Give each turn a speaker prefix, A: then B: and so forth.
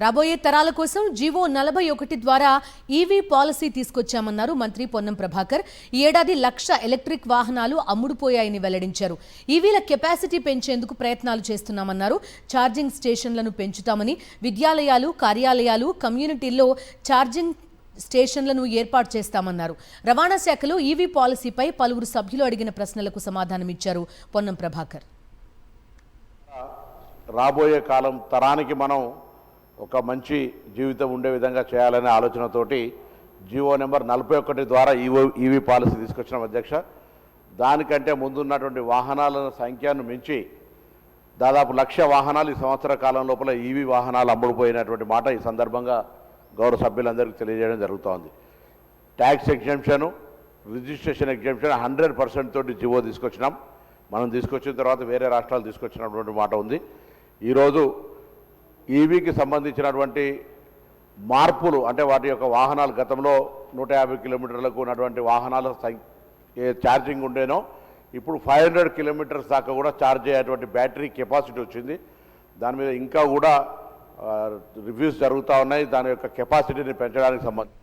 A: రాబోయే తరాల కోసం జీవో 41 ద్వారా ఈవీ పాలసీ తీసుకొచ్చామన్నారు మంత్రి పొన్నం ప్రభాకర్. ఈ ఏడాది 1,00,000 ఎలక్ట్రిక్ వాహనాలు అమ్ముడుపోయాయని వెల్లడించారు. ఈవీల కెపాసిటీ పెంచేందుకు ప్రయత్నాలు చేస్తున్నామన్నారు. ఛార్జింగ్ స్టేషన్లను పెంచుతామని, విద్యాలయాలు, కార్యాలయాలు, కమ్యూనిటీల్లో ఛార్జింగ్ స్టేషన్లను ఏర్పాటు చేస్తామన్నారు. రవాణా శాఖలో ఈవీ పాలసీపై పలువురు సభ్యులు అడిగిన ప్రశ్నలకు సమాధానమిచ్చారు పొన్నం ప్రభాకర్.
B: రాబోయే కాలం తరానికి మనం ఒక మంచి జీవితం ఉండే విధంగా చేయాలనే ఆలోచనతోటి జీవో నెంబర్ 41 ద్వారా ఈవీ పాలసీ తీసుకొచ్చిన అధ్యక్ష. దానికంటే ముందున్నటువంటి వాహనాల సంఖ్యను మించి దాదాపు 1,00,000 వాహనాలు ఈ సంవత్సర కాలం లోపల ఈవీ వాహనాలు అమ్ముడుపోయినటువంటి మాట ఈ సందర్భంగా గౌరవ సభ్యులందరికీ తెలియజేయడం జరుగుతోంది. ట్యాక్స్ ఎగ్జంప్షన్, రిజిస్ట్రేషన్ ఎగ్జంప్షన్ 100% తోటి జీవో తీసుకొచ్చినాం. మనం తీసుకొచ్చిన తర్వాత వేరే రాష్ట్రాలు తీసుకొచ్చినటువంటి మాట ఉంది. ఈరోజు ఈవీకి సంబంధించినటువంటి మార్పులు అంటే వాటి యొక్క వాహనాలు గతంలో 150 కిలోమీటర్లకు ఉన్నటువంటి వాహనాల ఛార్జింగ్ ఉండేనో ఇప్పుడు 500 కిలోమీటర్స్ దాకా కూడా ఛార్జ్ అయ్యేటువంటి బ్యాటరీ కెపాసిటీ వచ్చింది. దాని మీద ఇంకా కూడా రివ్యూస్ జరుగుతూ ఉన్నాయి. దాని యొక్క కెపాసిటీని పెంచడానికి సంబంధించి